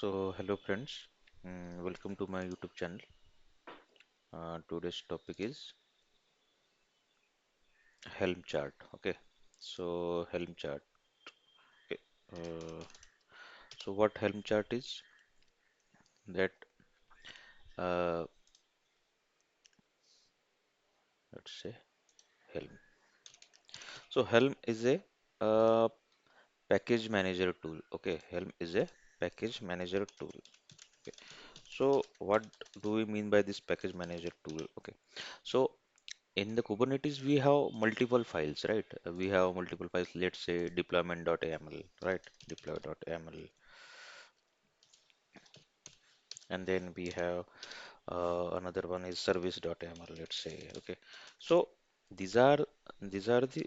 Hello friends, welcome to my YouTube channel. Today's topic is Helm chart. Okay, Helm chart. Okay, uh, what Helm chart is that? Uh, let's say Helm. Helm is a uh, package manager tool. Okay, Helm is a package manager tool. Okay, what do we mean by this package manager tool? Okay, so in the Kubernetes, we have multiple files, right? We have multiple files. Let's say deployment.yaml, right? Deploy.yaml, and then we have another one is service.yaml. Let's say, okay. So these are these are the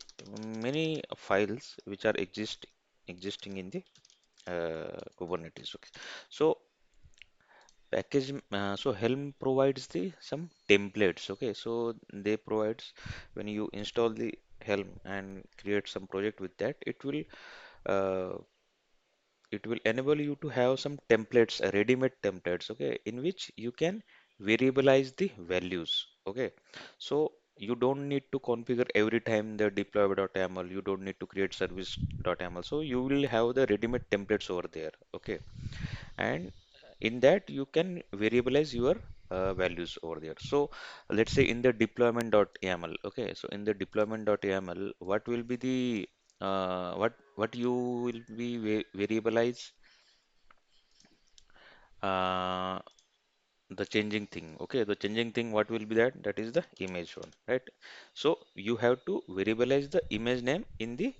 many files which are existing in the Kubernetes. Okay. So Helm provides the some templates. Okay, so they provides when you install the Helm and create some project with that, uh, it will enable you to have some templates, ready-made templates, okay, in which you can variabilize the values. Okay, so you don't need to configure every time the deploy.yaml, you don't need to create service.yaml, so you will have the ready-made templates over there. Okay, and in that you can variabilize your values over there. So let's say in the deployment.yaml, okay, so in the deployment.yaml, what will be the what you will be variabilize uh, the changing thing. Okay, the changing thing, what will be that? That is the image one, right? So you have to variabilize the image name in the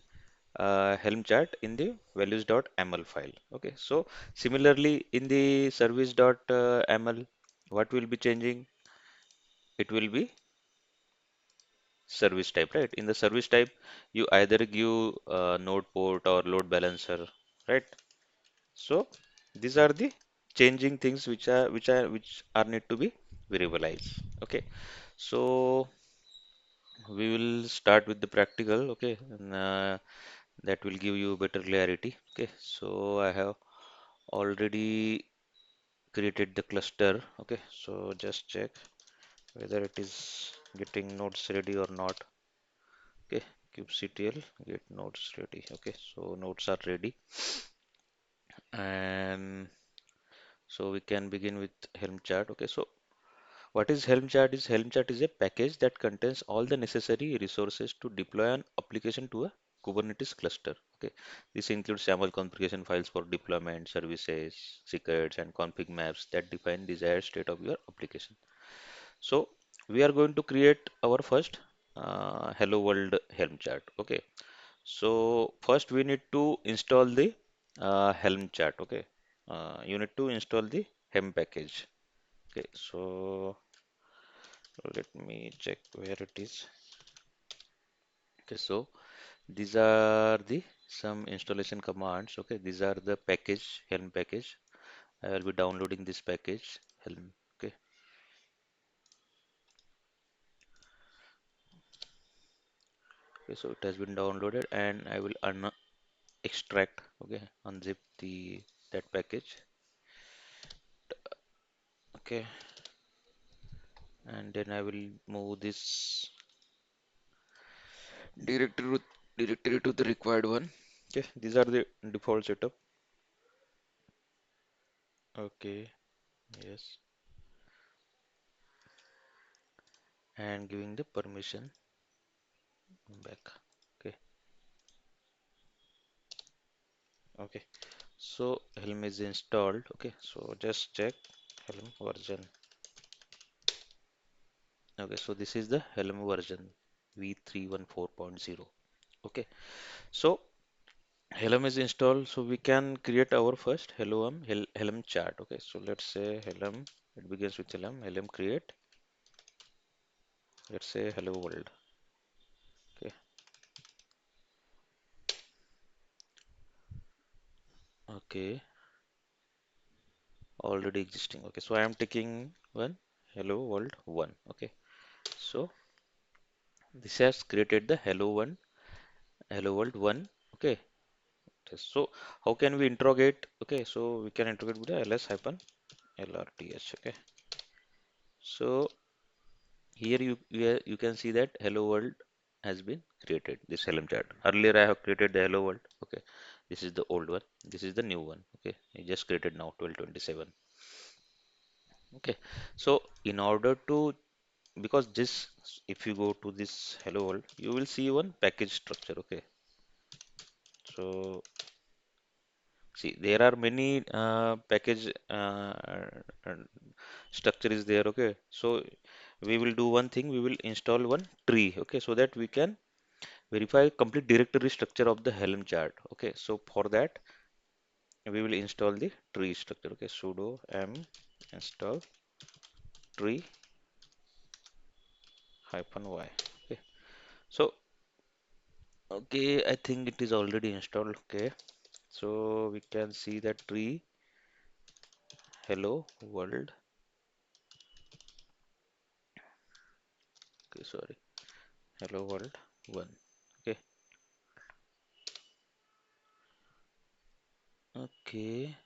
Helm chart in the values.ml file. Okay, so similarly in the service.ml, what will be changing? It will be service type, right? In the service type, you either give node port or load balancer, right? So these are the changing things which are need to be variabilized. Okay, so we will start with the practical. Okay, and, that will give you better clarity. Okay, so I have already created the cluster. Okay, so just check whether it is getting nodes ready or not. Okay, kubectl get nodes ready. Okay, so nodes are ready, and so we can begin with Helm chart. Okay, so what is Helm chart? Helm chart is a package that contains all the necessary resources to deploy an application to a Kubernetes cluster. Okay, this includes YAML configuration files for deployment, services, secrets, and config maps that define desired state of your application. So we are going to create our first Hello World Helm chart. Okay, so first we need to install the Helm chart. Okay, you need to install the Helm package. Okay, so let me check where it is. Okay, so these are the some installation commands. Okay, these are the package, Helm package. I will be downloading this package, Helm. Okay, okay, so it has been downloaded, and I will un extract. Okay, unzip the that package. Okay, and then I will move this directory directory to the required one. Okay, these are the default setup. Okay, yes, and giving the permission back. Okay, okay. So Helm is installed. Okay, so just check Helm version. Okay, so this is the Helm version v314.0. Okay, so Helm is installed. So we can create our first Helm chart. Okay, so let's say Helm. It begins with Helm. Helm create. Let's say hello world. Okay, okay, already existing. Okay, so I am taking one hello world one. Okay, so this has created the hello world one. Okay, test. So how can we interrogate? Okay, so we can interrogate with the ls hyphen lrts. Okay, so here you can see that hello world has been created, this helm chart. Earlier I have created the hello world. Okay, this is the old one, this is the new one. Okay, I just created now 1227. Okay, so in order to, because this, if you go to this hello world, you will see one package structure. Okay, so see there are many package uh, structure is there. Okay, so we will do one thing, we will install one tree. Okay, so that we can verify complete directory structure of the helm chart. Okay, so for that we will install the tree structure. Okay, sudo m install tree hyphen y. Okay, so okay, I think it is already installed. Okay, so we can see that tree hello world. Okay, sorry, hello world one. Okay, okay,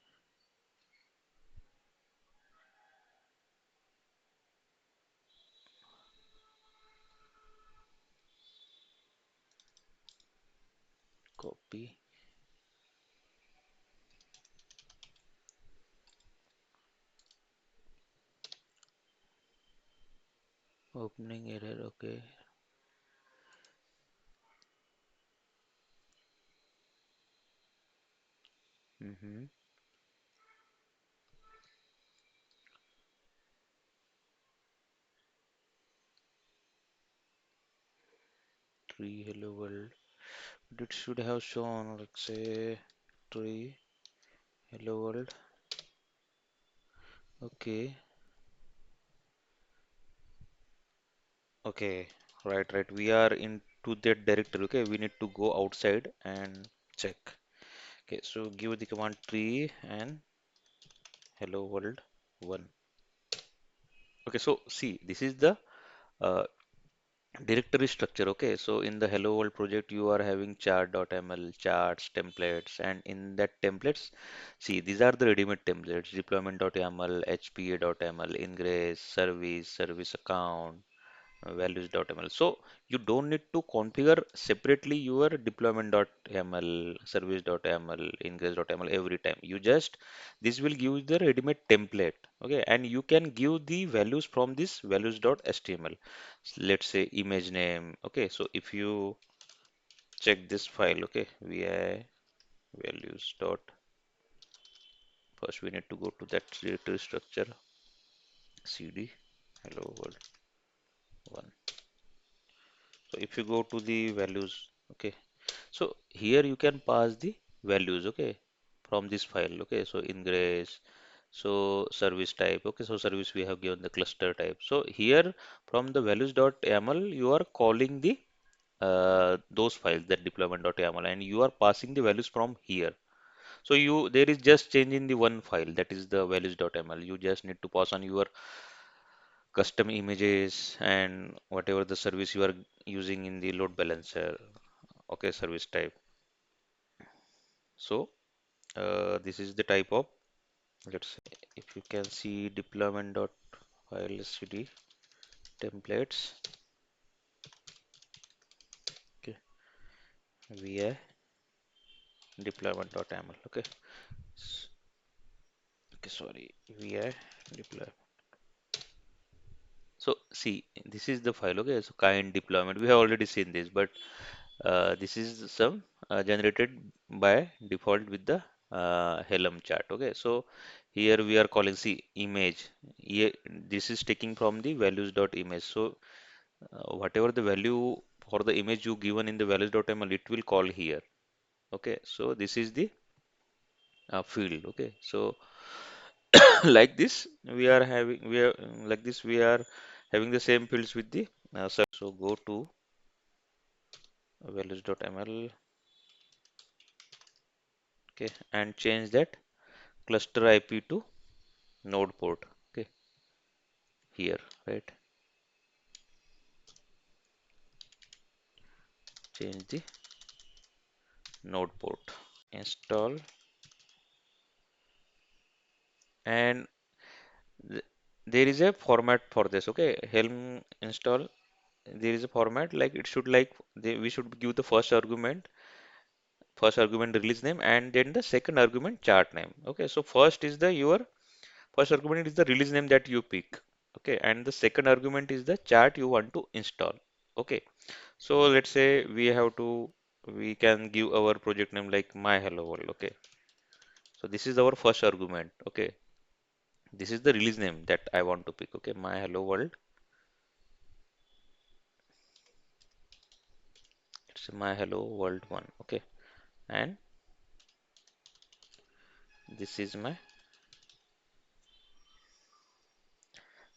copy, opening error. Okay, mm-hmm. Tree hello world. It should have shown, like say, tree hello world. Okay, okay, right. We are into that directory. Okay, we need to go outside and check. Okay, so give the command tree and hello world one. Okay, so see, this is the uh, directory structure. Okay, so in the hello world project, you are having chart.ml, charts, templates, and in that templates, see, these are the ready-made templates: deployment.yaml, hpa.ml, ingress, service, service account, values.ml. So you don't need to configure separately your deployment.yaml, service.yaml, ingress.yaml every time. You just, this will give you the ready-made template. Okay, and you can give the values from this values.html. Let's say image name. Okay, so if you check this file, okay, vi values dot, first we need to go to that directory structure, cd hello world one. So if you go to the values, okay, so here you can pass the values, okay, from this file. Okay, so ingress, so service type. Okay, so service we have given the cluster type. So here from the values.yaml you are calling the those files, that deployment.yaml, and you are passing the values from here. So you, there is just change in the one file, that is the values.yaml. You just need to pass on your custom images and whatever the service you are using in the load balancer. Okay, service type. So this is the type of, let's say, if you can see deployment.file cd templates. Okay, vi deployment.yaml. Okay, okay, sorry, vi deploy. So see, this is the file. Okay, so kind deployment. We have already seen this, but this is some generated by default with the Helm chart. Okay, so here we are calling, see, image. Here, this is taking from the values.image. So whatever the value for the image you given in the values.ml, it will call here. Okay, so this is the field. Okay, so like this we are like this we are having the same fields with the so go to values.ml. Okay, and change that cluster IP to node port. Okay, here, right, change the node port. install, and th- there is a format for this. Okay, helm install, there is a format like it should like we should give the first argument release name, and then the second argument chart name. Okay, so first is the your first argument is the release name that you pick. Okay, and the second argument is the chart you want to install. Okay, so let's say we can give our project name like my hello world. Okay, so this is our first argument. Okay, this is the release name that I want to pick. Okay, my hello world. It's my hello world one. Okay, and this is my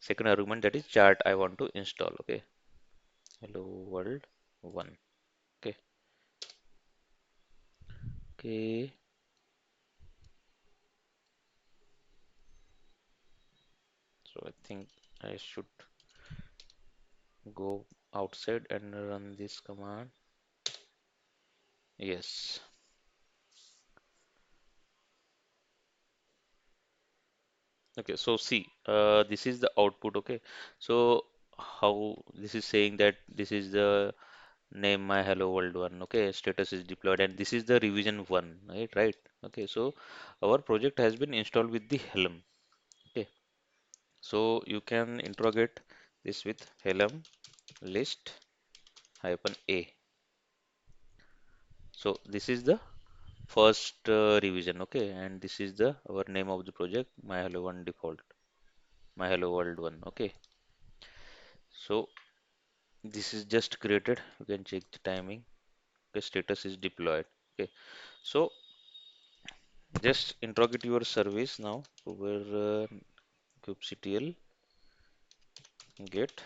second argument, that is chart I want to install. Okay, hello world one. Okay, okay. So I think I should go outside and run this command. Yes. Okay, so see, this is the output. Okay, so how this is saying that this is the name my hello world one. Okay, status is deployed, and this is the revision one, right? Right. Okay, so our project has been installed with the Helm. Okay, so you can interrogate this with Helm list hyphen a. So this is the first revision. Okay, and this is the our name of the project, my hello one default, my hello world one. Okay, so this is just created. You can check the timing. Okay, status is deployed. Okay, so just interrogate your service now over kubectl get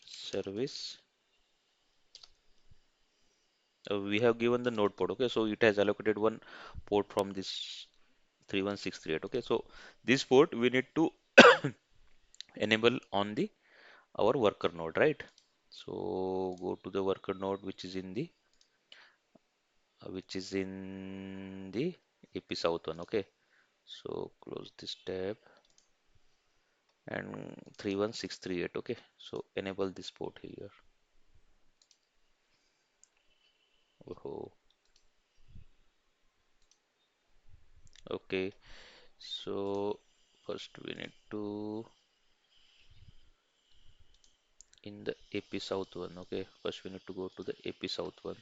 service. We have given the node port. Okay, so it has allocated one port from this 31638. Okay, so this port we need to enable on the our worker node, right? So go to the worker node which is in the AP South one. Okay, so close this tab and 31638. Okay, so enable this port here. Oh, okay, so first we need to in the AP South one. Okay, first we need to go to the AP South one,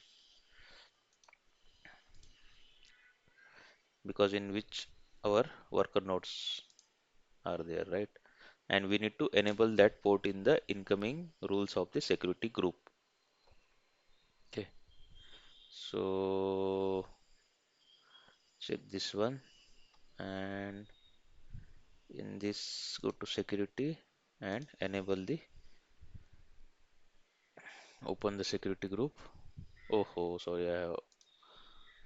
because in which our worker nodes are there, right? And we need to enable that port in the incoming rules of the security group. Okay, so check this one, and in this go to security and enable the open the security group. Oh, sorry, I have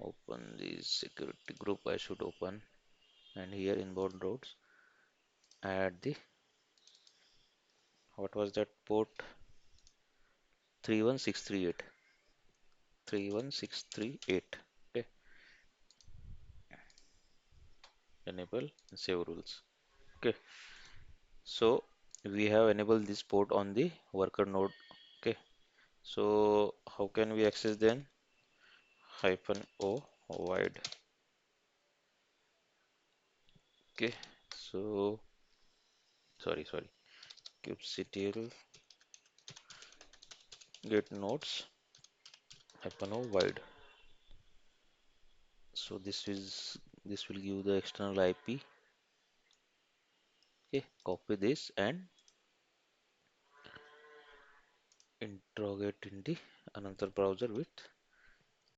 opened the security group. I should open, and here inbound routes add the what was that port, 31638, 31638. Okay, enable and save rules. Okay, so we have enabled this port on the worker node. Okay, so how can we access then? Hyphen o void. Okay, so sorry, kubectl get nodes hyphen o void. So this will give the external IP. Okay, copy this and interrogate in the another browser with